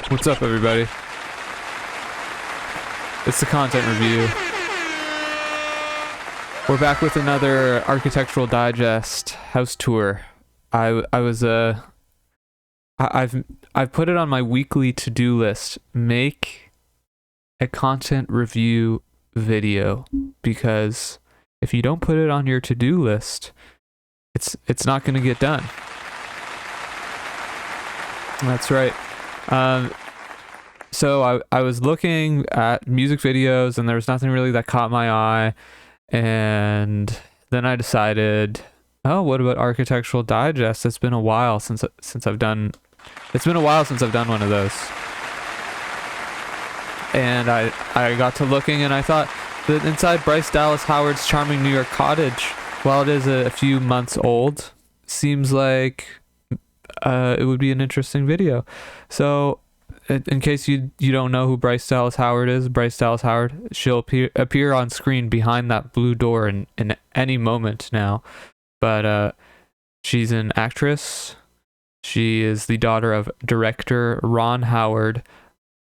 What's up, everybody? It's the content review. We're back with another Architectural Digest house tour. I've put it on my weekly to-do list. Make a content review video, because if you don't put it on your to-do list, it's not going to get done. That's right. So I was looking at music videos and there was nothing really that caught my eye, and then I decided, oh, what about Architectural Digest? It's been a while since I've done one of those. And I got to looking and I thought that inside Bryce Dallas Howard's charming New York cottage, while it is a few months old, seems like it would be an interesting video. So in case you don't know who Bryce Dallas Howard is, Bryce Dallas Howard, she'll appear on screen behind that blue door in any moment now. But she's an actress. She is the daughter of director Ron Howard,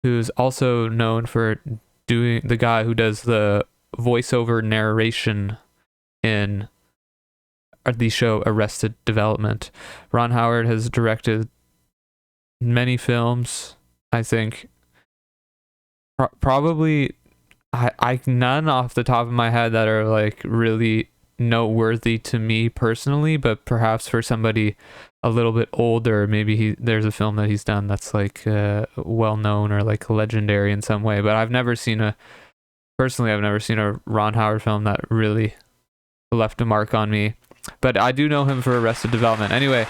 who's also known for doing the guy who does the voiceover narration in the show Arrested Development. Ron Howard has directed many films. I think probably I none off the top of my head that are like really noteworthy to me personally, but perhaps for somebody a little bit older, maybe there's a film that he's done that's like well known or like legendary in some way. But I've never seen a Ron Howard film that really left a mark on me. But I do know him for Arrested Development. Anyway,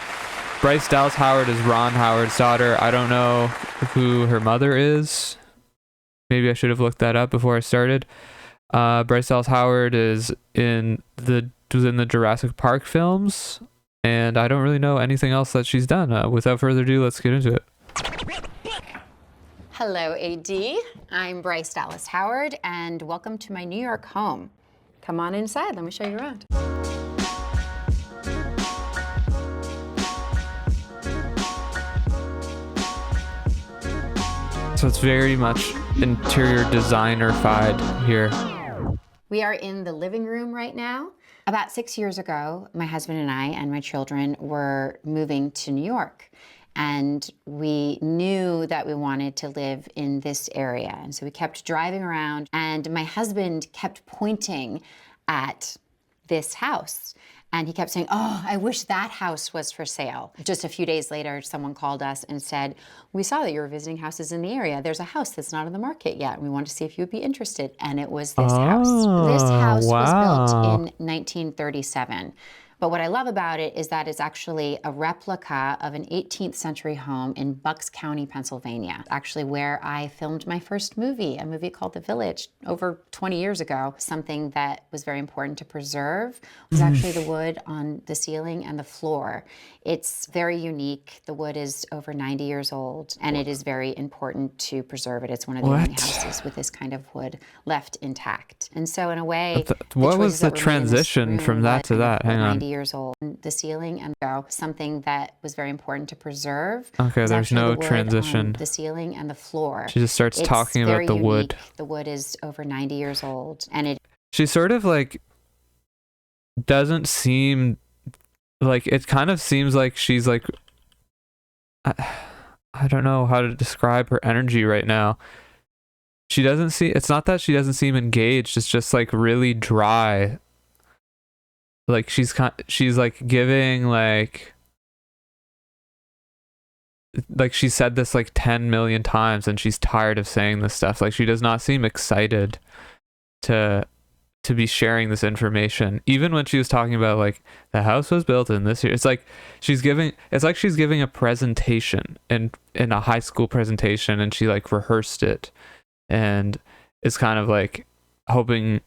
Bryce Dallas Howard is Ron Howard's daughter. I don't know who her mother is. Maybe I should have looked that up before I started. Bryce Dallas Howard was in the Jurassic Park films, and I don't really know anything else that she's done. Without further ado, let's get into it. Hello, AD. I'm Bryce Dallas Howard, and welcome to my New York home. Come on inside. Let me show you around. So it's very much interior designer-fied here. We are in the living room right now. About 6 years ago, my husband and I and my children were moving to New York. And we knew that we wanted to live in this area. And so we kept driving around, and my husband kept pointing at this house. And he kept saying, oh, I wish that house was for sale. Just a few days later, someone called us and said, we saw that you were visiting houses in the area. There's a house that's not on the market yet. And we wanted to see if you would be interested. And it was this house. This house was built in 1937. But what I love about it is that it's actually a replica of an 18th century home in Bucks County, Pennsylvania. Actually where I filmed my first movie, a movie called The Village, over 20 years ago. Something that was very important to preserve was actually the wood on the ceiling and the floor. It's very unique. The wood is over 90 years old, and it is very important to preserve it. It's one of the only houses with this kind of wood left intact. And so in a way, what was the transition from that to that? Hang on. 90 years old. The ceiling and something that was very important to preserve. Okay, there's no transition. The ceiling and the floor. She just starts talking about the wood. The wood is over 90 years old, and she sort of like doesn't seem like, it kind of seems like she's like, I don't know how to describe her energy right now. It's not that she doesn't seem engaged, it's just like really dry. Like she's like giving like she said this like 10 million times and she's tired of saying this stuff. Like she does not seem excited to be sharing this information. Even when she was talking about like the house was built in this year, it's like she's giving a presentation in a high school presentation, and she like rehearsed it, and it's kind of like hoping,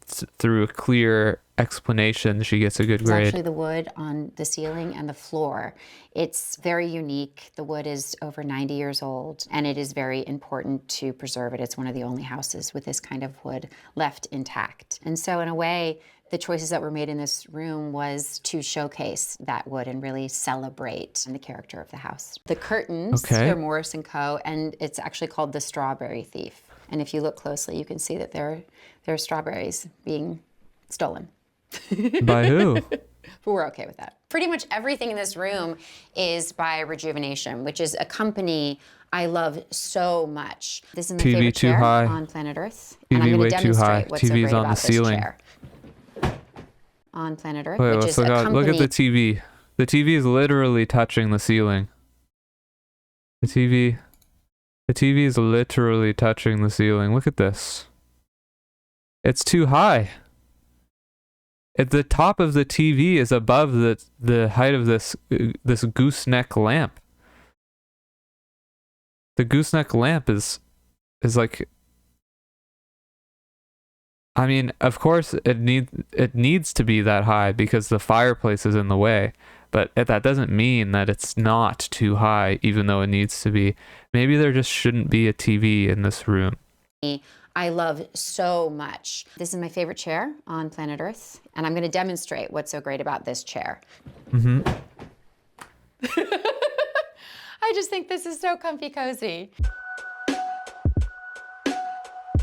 through a clear explanation she gets a good grade. It's actually the wood on the ceiling and the floor. It's very unique. The wood is over 90 years old, and it is very important to preserve it. It's one of the only houses with this kind of wood left intact. And so in a way, The choices that were made in this room was to showcase that wood and really celebrate the character of the house. The curtains, Okay. they're Morris & Co., and it's actually called the Strawberry Thief. And if you look closely, you can see that there are strawberries being stolen. By who? But we're okay with that. Pretty much everything in this room is by Rejuvenation, which is a company I love so much. This is my TV favorite too chair high. on planet Earth. And I'm TV going way to too high. demonstrate what's so TV's great on the about this ceiling. chair. On planet Earth, Wait, which let's is a company. look at the TV. The TV is literally touching the ceiling. The TV is literally touching the ceiling. Look at this. It's too high. At the top of the TV is above the height of this gooseneck lamp. The gooseneck lamp is like, I mean, of course it needs to be that high because the fireplace is in the way, but that doesn't mean that it's not too high even though it needs to be. Maybe there just shouldn't be a TV in this room. I love so much. This is my favorite chair on planet Earth, and I'm going to demonstrate what's so great about this chair. Mm-hmm. I just think this is so comfy cozy.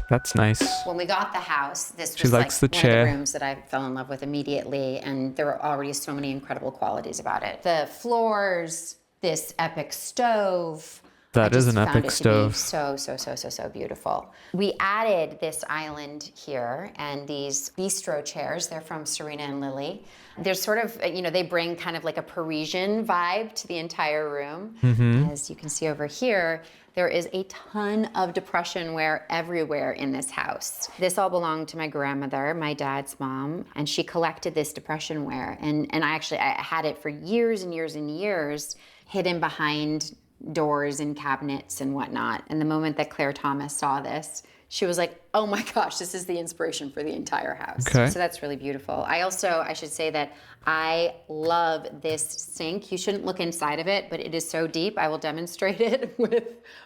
That's nice. When we got the house, this She was likes like the one chair. of the rooms that I fell in love with immediately, and there were already so many incredible qualities about it. The floors, this epic stove. That is an found epic it stove. To be so beautiful. We added this island here and these bistro chairs. They're from Serena and Lily. There's sort of, they bring kind of like a Parisian vibe to the entire room. Mm-hmm. As you can see over here, there is a ton of depression wear everywhere in this house. This all belonged to my grandmother, my dad's mom, and she collected this depression wear. And I had it for years and years and years, hidden behind doors and cabinets and whatnot. And the moment that Claire Thomas saw this, she was like, oh my gosh, this is the inspiration for the entire house. Okay. So that's really beautiful. I should say that I love this sink. You shouldn't look inside of it, but it is so deep. I will demonstrate it with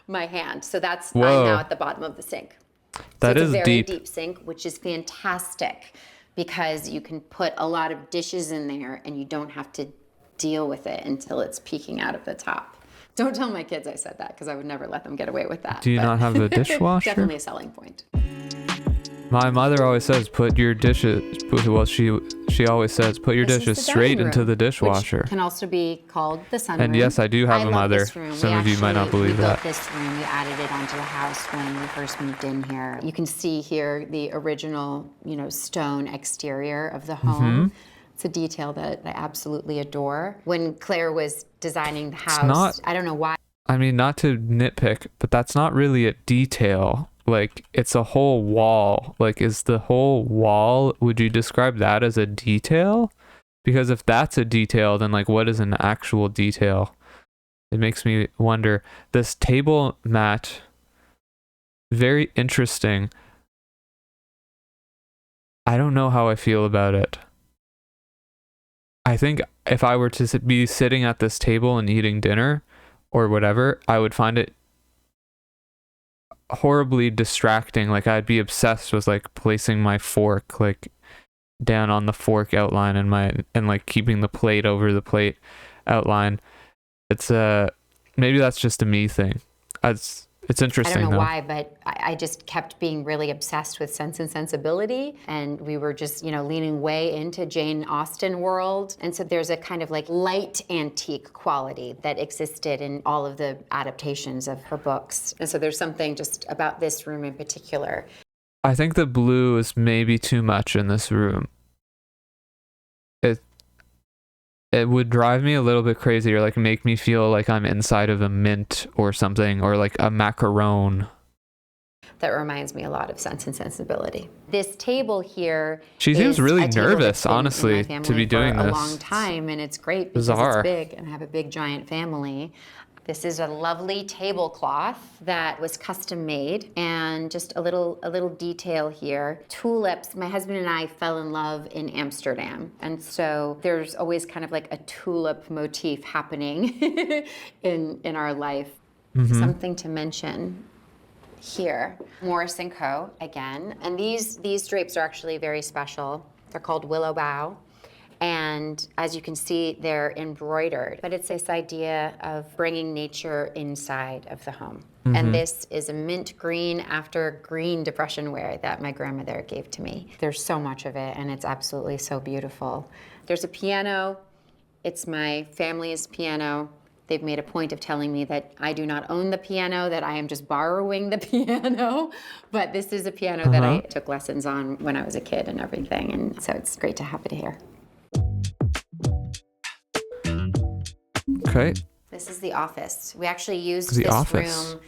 my hand. So I'm now at the bottom of the sink. That so is it's a very deep. deep sink, which is fantastic because you can put a lot of dishes in there and you don't have to deal with it until it's peeking out of the top. Don't tell my kids I said that because I would never let them get away with that. Do you not have a dishwasher? Definitely a selling point. My mother always says, put your dishes. Well, she always says, put your This is dishes the straight dining into room, the dishwasher. which can also be called the sunroom. And yes, I do have I a love mother. this room. Some of you might not believe we that. built this room. We added it onto the house when we first moved in here. You can see here the original, stone exterior of the home. Mm-hmm. It's a detail that I absolutely adore. When Claire was designing the house, I don't know why. I mean, not to nitpick, but that's not really a detail. Like, it's a whole wall. Like, is the whole wall, would you describe that as a detail? Because if that's a detail, then, like, what is an actual detail? It makes me wonder. This table mat, very interesting. I don't know how I feel about it. I think if I were to be sitting at this table and eating dinner, or whatever, I would find it horribly distracting. Like, I'd be obsessed with like placing my fork like down on the fork outline and like keeping the plate over the plate outline. It's maybe that's just a me thing. It's interesting. I don't know though. why, but I just kept being really obsessed with Sense and Sensibility. And we were just, leaning way into Jane Austen world. And so there's a kind of like light antique quality that existed in all of the adaptations of her books. And so there's something just about this room in particular. I think the blue is maybe too much in this room. It would drive me a little bit crazy or like make me feel like I'm inside of a mint or something, or like a macaron. That reminds me a lot of Sense and Sensibility. This table here. She seems is really a table that's nervous, been in my honestly, to family be doing for this. a long time, and it's great because Bizarre. it's big, and I have a big giant family. This is a lovely tablecloth that was custom made, and just a little detail here. Tulips. My husband and I fell in love in Amsterdam, and so there's always kind of like a tulip motif happening in our life. Mm-hmm. Something to mention here, Morris & Co. again, and these drapes are actually very special. They're called Willow Bough. And as you can see, they're embroidered. But it's this idea of bringing nature inside of the home. And this is a mint green after green depression wear that my grandmother gave to me. There's so much of it, and it's absolutely so beautiful. There's a piano. It's my family's piano. They've made a point of telling me that I do not own the piano, that I am just borrowing the piano. But this is a piano that I took lessons on when I was a kid and everything. And so it's great to have it here. Okay. This is the office. We actually used this room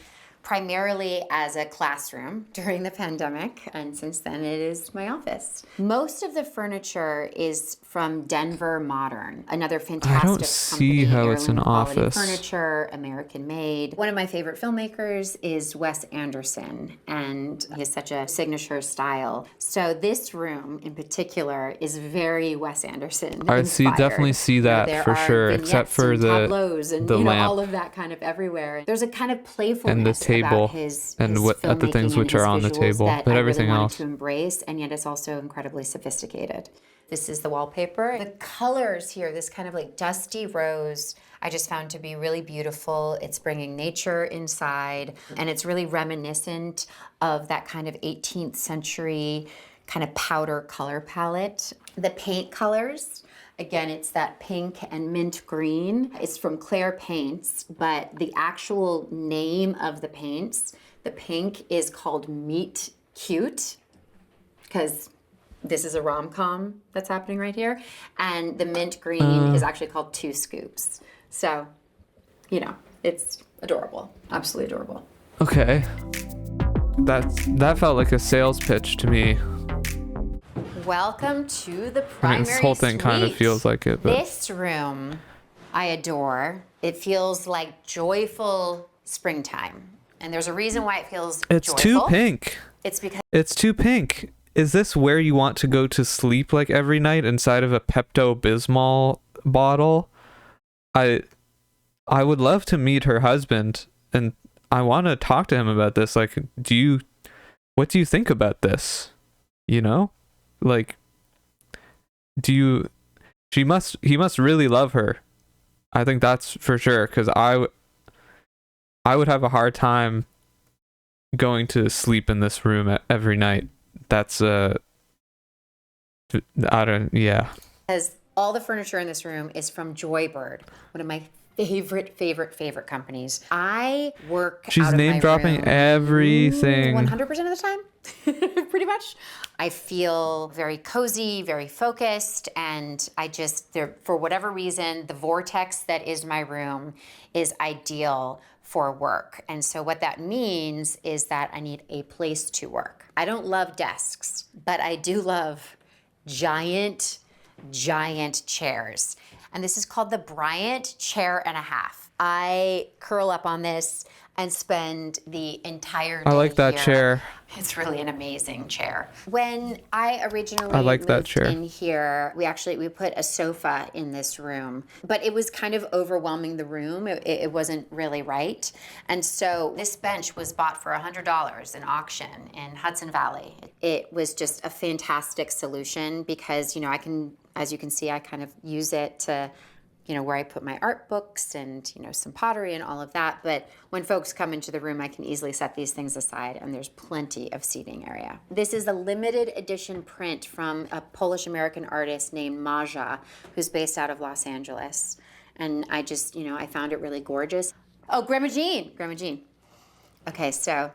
primarily as a classroom during the pandemic, and since then it is my office. Most of the furniture is from Denver Modern, another fantastic I don't see how it's an office. Furniture, American made. One of my favorite filmmakers is Wes Anderson, and he has such a signature style. So this room in particular is very Wes Anderson inspired. Definitely see that for sure, except for the tableaus and lamp, all of that kind of everywhere. There's a kind of playfulness and the table about his and what the things which are on the table, but everything else to embrace, and yet it's also incredibly sophisticated. This is the wallpaper. The colors here, this kind of like dusty rose, I just found to be really beautiful. It's bringing nature inside, and it's really reminiscent of that kind of 18th century kind of powder color palette. The paint colors, again, it's that pink and mint green. It's from Claire Paints, but the actual name of the paints, the pink is called Meet Cute, because this is a rom-com that's happening right here. And the mint green is actually called Two Scoops. So, it's adorable. Absolutely adorable. Okay. That felt like a sales pitch to me. Welcome to the primary This whole thing kind of feels like it. But this room, I adore. It feels like joyful springtime. And there's a reason why it feels it's joyful. too pink. It's too pink. Is this where you want to go to sleep like every night inside of a Pepto Bismol bottle? I would love to meet her husband, and I want to talk to him about this. Like, what do you think about this? Like, he must really love her. I think that's for sure, because I would have a hard time going to sleep in this room every night. That's yeah. Because all the furniture in this room is from Joybird, one of my favorite companies. I work She's out of name my dropping room everything 100% of the time. Pretty much. I feel very cozy, very focused, and for whatever reason, the vortex that is my room is ideal for work. And so what that means is that I need a place to work. I don't love desks, but I do love giant chairs. And this is called the Bryant Chair and a Half. I curl up on this and spend the entire day I like that here. chair. It's really an amazing chair. When I originally moved in here, we put a sofa in this room, but it was kind of overwhelming the room. It wasn't really right. And so this bench was bought for $100 in auction in Hudson Valley. It was just a fantastic solution because, as you can see, I kind of use it to where I put my art books and, some pottery and all of that. But when folks come into the room, I can easily set these things aside, and there's plenty of seating area. This is a limited edition print from a Polish-American artist named Maja, who's based out of Los Angeles. And I just, I found it really gorgeous. Oh, Grandma Jean. Okay, so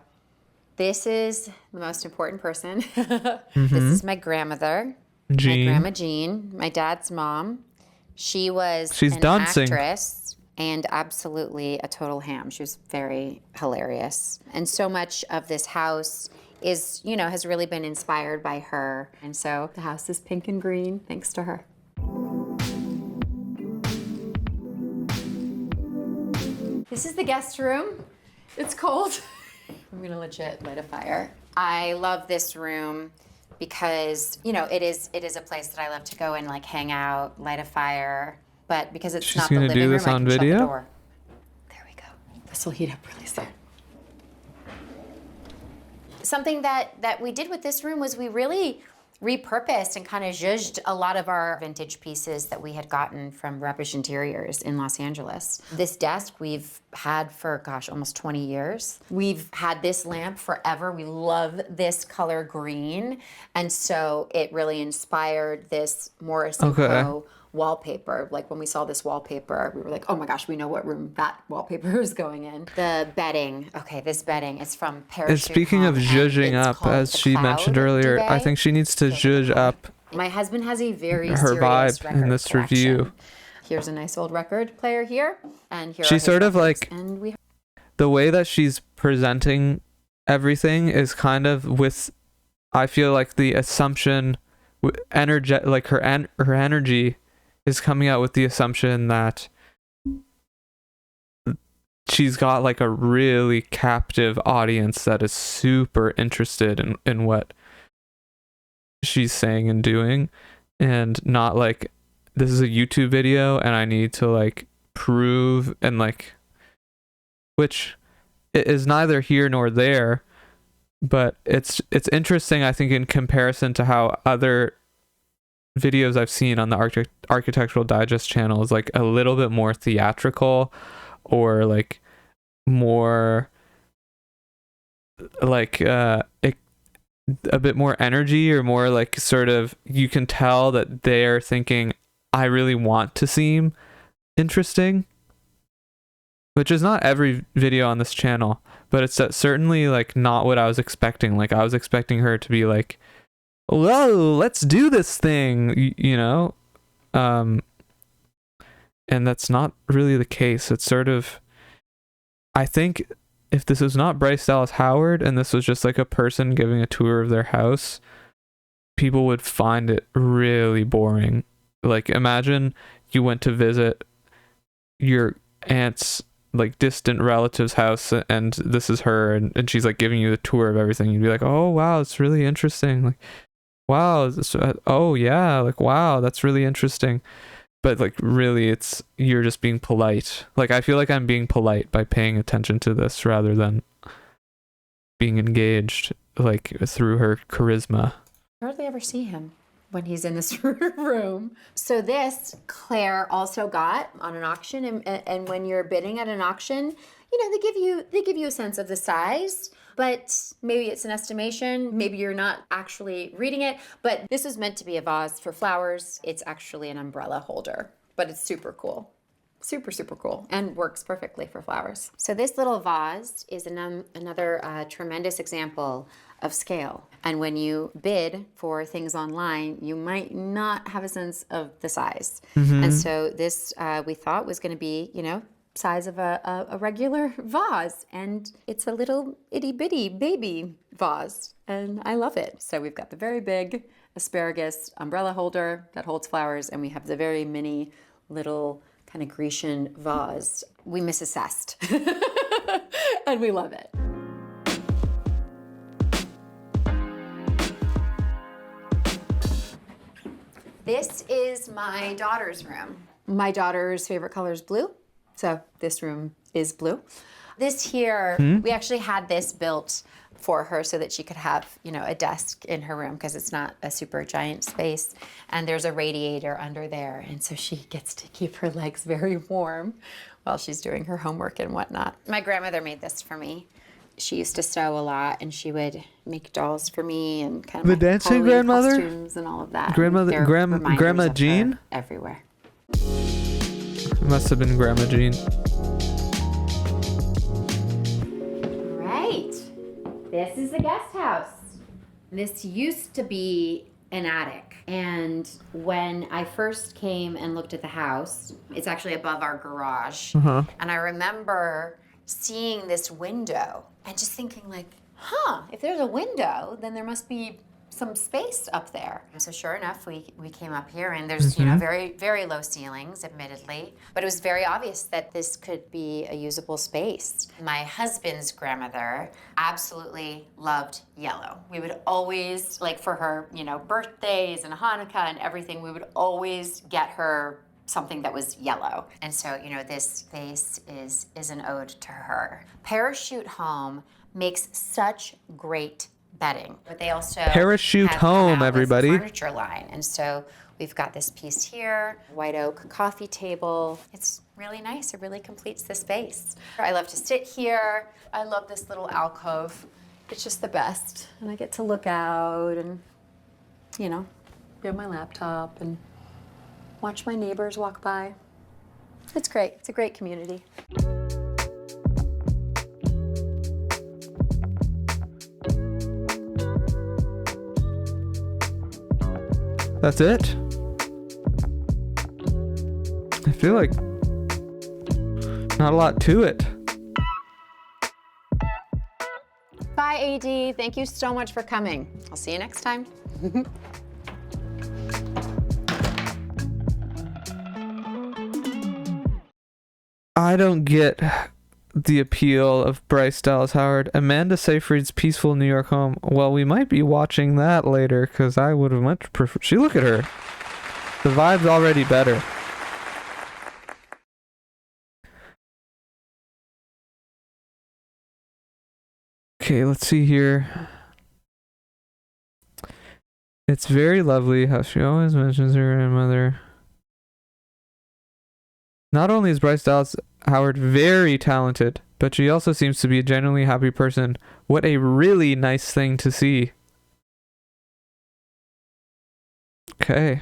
this is the most important person. This is my grandmother, Jean. My Grandma Jean, my dad's mom. She's an dancing. Actress and absolutely a total ham. She was very hilarious. And so much of this house is, has really been inspired by her. And so the house is pink and green thanks to her. This is the guest room. It's cold. I'm gonna legit light a fire. I love this room because, it is a place that I love to go and hang out, light a fire. But because it's not the living room, I can shut the door. There we go. This will heat up really soon. Something that we did with this room was we really repurposed and kind of zhuzhed a lot of our vintage pieces that we had gotten from Rubbish Interiors in Los Angeles. This desk we've had for, gosh, almost 20 years. We've had this lamp forever. We love this color green. And so it really inspired this Morris & Co. wallpaper. Like when we saw this wallpaper, we were like, oh my gosh, we know what room that wallpaper is going in. The bedding, this bedding is from Parachute. And speaking of zhuzhing up, as she mentioned earlier, I think she needs to zhuzh up my husband has a very her vibe in this collection. review. Here's a nice old record player here, and here she's sort of like, the way that she's presenting everything is kind of with, I feel like the assumption, energy, like her energy is coming out with the assumption that she's got like a really captive audience that is super interested in what she's saying and doing, and not like, this is a YouTube video and I need to like prove, and like, which is neither here nor there, but it's interesting, I think, in comparison to how other videos I've seen on the Architectural Digest channel is like a little bit more theatrical, or like more like a bit more energy, or more like, sort of, you can tell that they're thinking, I really want to seem interesting, which is not every video on this channel, but it's certainly like not what I was expecting. Like I was expecting her to be like, whoa, let's do this thing, you know? And that's not really the case. It's sort of, I think if this was not Bryce Dallas Howard and this was just like a person giving a tour of their house, people would find it really boring. Like imagine you went to visit your aunt's like distant relative's house, and this is her, and she's like giving you the tour of everything. You'd be like, oh wow, it's really interesting. Like, wow, oh yeah, like wow, that's really interesting. But like really, it's, you're just being polite. Like I feel like I'm being polite by paying attention to this rather than being engaged like through her charisma. I hardly ever see him when he's in this room. So this Claire also got on an auction, and when you're bidding at an auction, you know, they give you a sense of the size, but maybe it's an estimation, maybe you're not actually reading it, but this is meant to be a vase for flowers. It's actually an umbrella holder, but it's super cool. Super, super cool, and works perfectly for flowers. So this little vase is another tremendous example of scale. And when you bid for things online, you might not have a sense of the size. Mm-hmm. And so this we thought was going to be, you know, size of a regular vase, and it's a little itty bitty baby vase, and I love it. So we've got the very big asparagus umbrella holder that holds flowers, and we have the very mini little kind of Grecian vase. We misassessed and we love it. This is my daughter's room. My daughter's favorite color is blue, so this room is blue. This here, we actually had this built for her so that she could have, you know, a desk in her room, because it's not a super giant space, and there's a radiator under there, and so she gets to keep her legs very warm while she's doing her homework and whatnot. My grandmother made this for me. She used to sew a lot, and she would make dolls for me and kind of the dancing grandmother costumes and all of that. Grandma Jean everywhere. It must have been Grandma Jean. This is the guest house. This used to be an attic. And when I first came and looked at the house, it's actually above our garage. Uh-huh. And I remember seeing this window and just thinking like, if there's a window, then there must be some space up there. So sure enough, we came up here, and there's, you know, very, very low ceilings, admittedly, but it was very obvious that this could be a usable space. My husband's grandmother absolutely loved yellow. We would always, like for her, you know, birthdays and Hanukkah and everything, we would always get her something that was yellow. And so, you know, this space is an ode to her. Parachute Home makes such great bedding. But they also Parachute have come home, out with a everybody. furniture line. And so we've got this piece here, white oak coffee table. It's really nice. It really completes the space. I love to sit here. I love this little alcove. It's just the best. And I get to look out and, you know, grab my laptop and watch my neighbors walk by. It's great. It's a great community. That's it? I feel like not a lot to it. Bye, AD. Thank you so much for coming. I'll see you next time. I don't get the appeal of Bryce Dallas Howard. Amanda Seyfried's peaceful New York home. Well, we might be watching that later because I would have much preferred. See, look at her. The vibe's already better. Okay, let's see here. It's very lovely how she always mentions her grandmother. Not only is Bryce Dallas Howard very talented, but she also seems to be a genuinely happy person. What a really nice thing to see. Okay.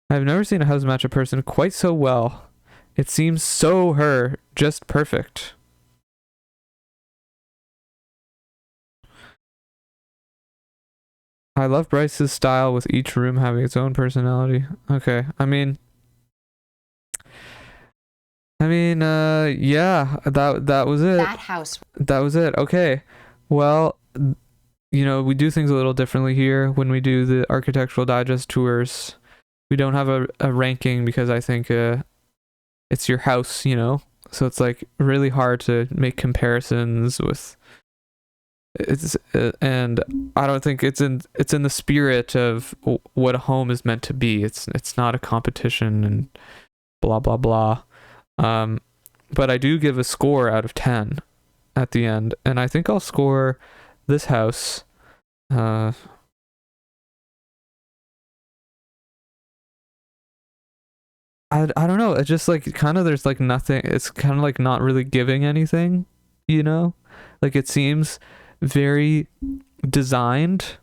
I've never seen a house match a person quite so well. It seems so her, just perfect. I love Bryce's style with each room having its own personality. Okay, I mean, yeah, that was it. That house. That was it. Okay. Well, you know, we do things a little differently here when we do the Architectural Digest tours. We don't have a ranking because I think it's your house, you know? So it's like really hard to make comparisons with and I don't think it's in the spirit of what a home is meant to be. It's not a competition and blah blah blah. But I do give a score out of 10 at the end, and I think I'll score this house I don't know. It's just like kind of there's like nothing. It's kind of like not really giving anything, you know? Like it seems very designed.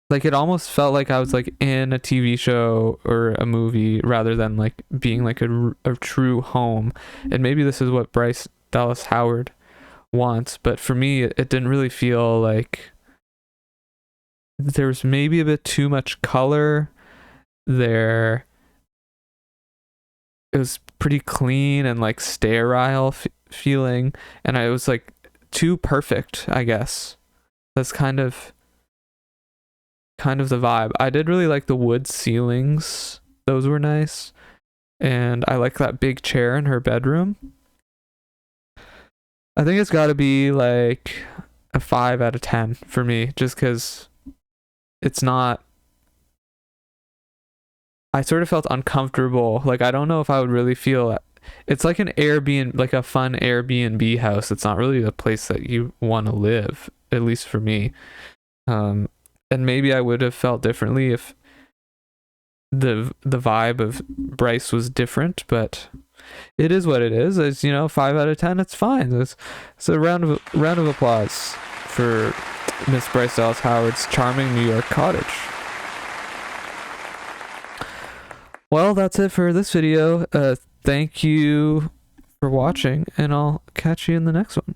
Like it almost felt like I was like in a TV show or a movie rather than like being like a true home. And maybe this is what Bryce Dallas Howard wants, but for me it didn't really feel like there was maybe a bit too much color there. It was pretty clean and like sterile feeling, and I was like too perfect, I guess. That's kind of the vibe. I did really like the wood ceilings. Those were nice. And I like that big chair in her bedroom. I think it's got to be like a 5 out of 10 for me, just because it's not. I sort of felt uncomfortable. Like, I don't know if I would really feel. It's like an Airbnb, like a fun Airbnb house. It's not really the place that you want to live, at least for me. And maybe I would have felt differently if the vibe of Bryce was different, but it is what it is. It's, you know, 5 out of 10. It's fine. It's a round of applause for Miss Bryce Dallas Howard's charming New York cottage. Well, that's it for this video. Thank you for watching, and I'll catch you in the next one.